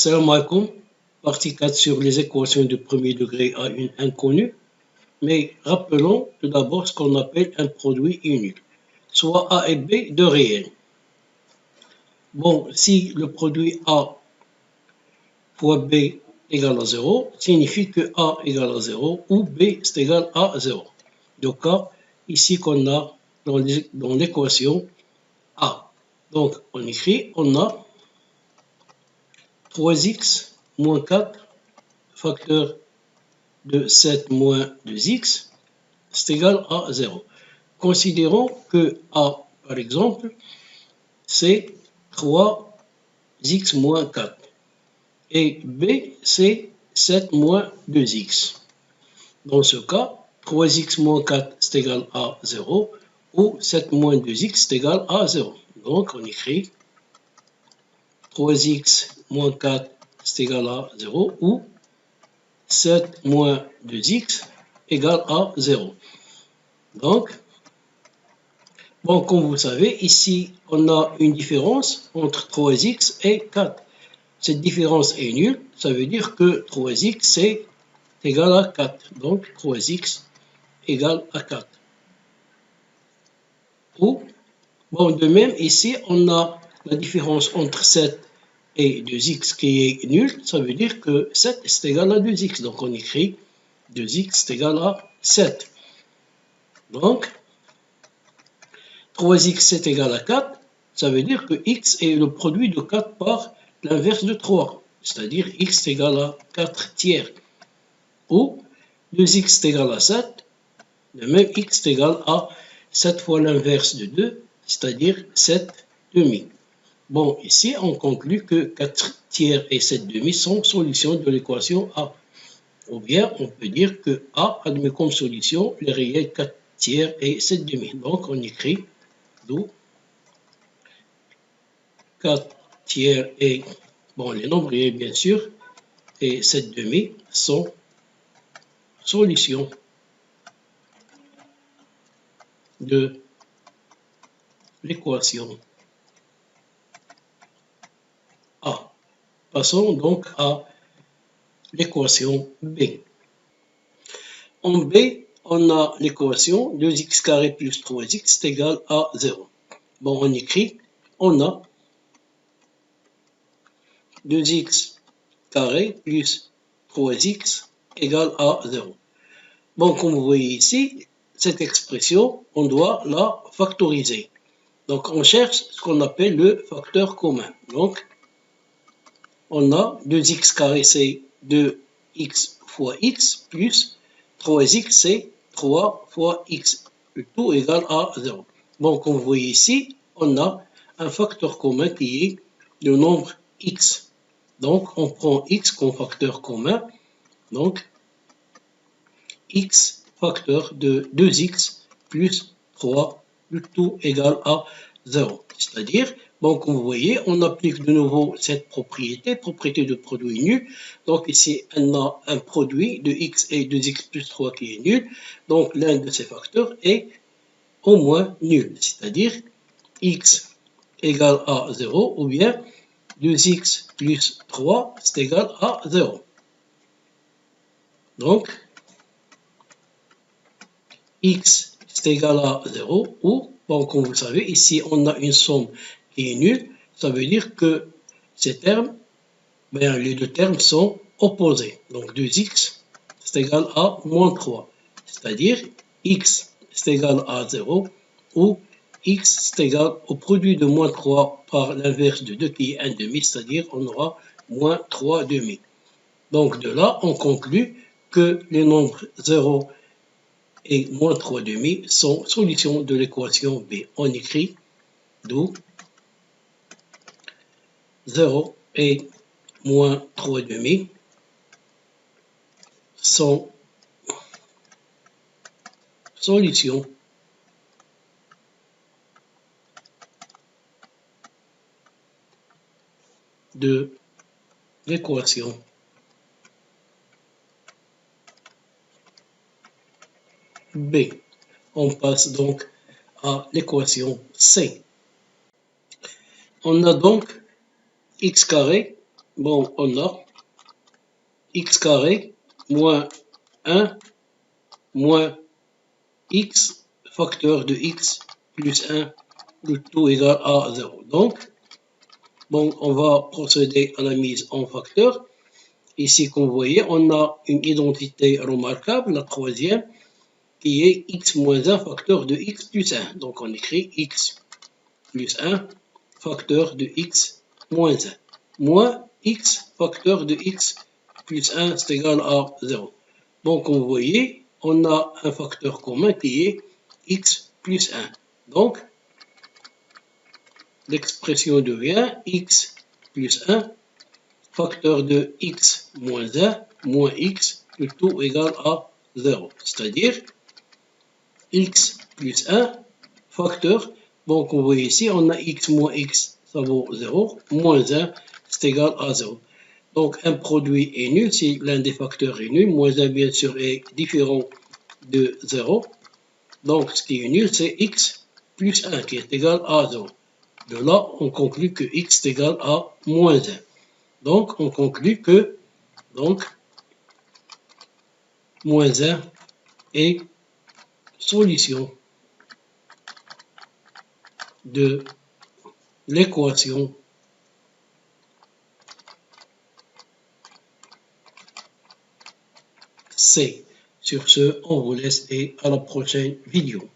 Assalamu alaikum, partie 4 sur les équations de premier degré à une inconnue. Mais rappelons tout d'abord ce qu'on appelle un produit nul, soit A et B de réels. Bon, si le produit A fois B égale à 0, signifie que A égale à 0 ou B c'est égal à 0. Le cas ici qu'on a dans l'équation A. Donc on écrit, on a 3x moins 4 facteur de 7 moins 2x, c'est égal à 0. Considérons que A, par exemple, c'est 3x moins 4 et B, c'est 7 moins 2x. Dans ce cas, 3x moins 4, c'est égal à 0 ou 7 moins 2x, c'est égal à 0. Donc, on écrit 3x moins 4, c'est égal à 0 ou 7 moins 2x égale à 0. Donc, bon, comme vous savez, ici, on a une différence entre 3x et 4. Cette différence est nulle, ça veut dire que 3x c'est égal à 4. Donc, 3x égale à 4. Ou, bon, de même, ici, on a la différence entre 7 et 2x qui est nulle, ça veut dire que 7 c'est égal à 2x. Donc, on écrit 2x c'est égal à 7. Donc, 3x c'est égal à 4, ça veut dire que x est le produit de 4 par l'inverse de 3, c'est-à-dire x est égal à 4 tiers. Ou 2x est égal à 7, de même x est égal à 7 fois l'inverse de 2, c'est-à-dire 7 demi. Bon, ici on conclut que 4 tiers et 7 demi sont solutions de l'équation A. Ou bien on peut dire que A admet comme solution les réels 4 tiers et 7 demi. Donc on écrit d'où 4 tiers et, bon, les nombres réels bien sûr, et 7 demi sont solutions de l'équation A. Passons donc à l'équation B. En B, on a l'équation 2x carré plus 3x est égal à 0. Bon, on écrit, on a 2x carré plus 3x égale à 0. Bon, comme vous voyez ici, cette expression, on doit la factoriser. Donc, on cherche ce qu'on appelle le facteur commun. Donc, on a 2x carré, c'est 2x fois x, plus 3x, c'est 3 fois x. Le tout égale à 0. Bon, comme vous voyez ici, on a un facteur commun qui est le nombre x. Donc, on prend x comme facteur commun. Donc, x facteur de 2x plus 3, le tout égal à 0. C'est-à-dire, bon, comme vous voyez, on applique de nouveau cette propriété de produit nul. Donc ici, on a un produit de x et 2x plus 3 qui est nul. Donc l'un de ces facteurs est au moins nul. C'est-à-dire, x égale à 0 ou bien 2x plus 3 c'est égal à 0. Donc, x est égal à 0 ou, bon, comme vous savez, ici on a une somme qui est nulle. Ça veut dire que ces termes, ben, les deux termes sont opposés. Donc 2x c'est égal à moins 3. C'est-à-dire x c'est égal à 0 ou x c'est égal au produit de moins 3 par l'inverse de 2 qui est 1 demi, c'est-à-dire on aura moins 3 demi. Donc de là, on conclut que les nombres 0 et moins 3 demi sont solutions de l'équation B. On écrit d'où 0 et moins 3 demi sont solutions de l'équation B. On passe donc à l'équation C. On a donc x carré bon, on a x carré moins 1 moins x facteur de x plus 1, le tout égal à 0. Donc, bon, on va procéder à la mise en facteur. Ici, comme vous voyez, on a une identité remarquable, la troisième, qui est x moins 1 facteur de x plus 1. Donc, on écrit x plus 1 facteur de x moins 1 moins x facteur de x plus 1, c'est égal à 0. Donc, comme vous voyez, on a un facteur commun qui est x plus 1. Donc, l'expression devient x plus 1 facteur de x moins 1 moins x, le tout égal à 0. C'est-à-dire x plus 1 facteur, bon, comme vous voyez ici, on a x moins x, ça vaut 0, moins 1, c'est égal à 0. Donc, un produit est nul si l'un des facteurs est nul. Moins 1, bien sûr, est différent de 0. Donc, ce qui est nul, c'est x plus 1 qui est égal à 0. De là, on conclut que x est égal à moins 1. Donc, on conclut que moins 1 est solution de l'équation C. Sur ce, on vous laisse et à la prochaine vidéo.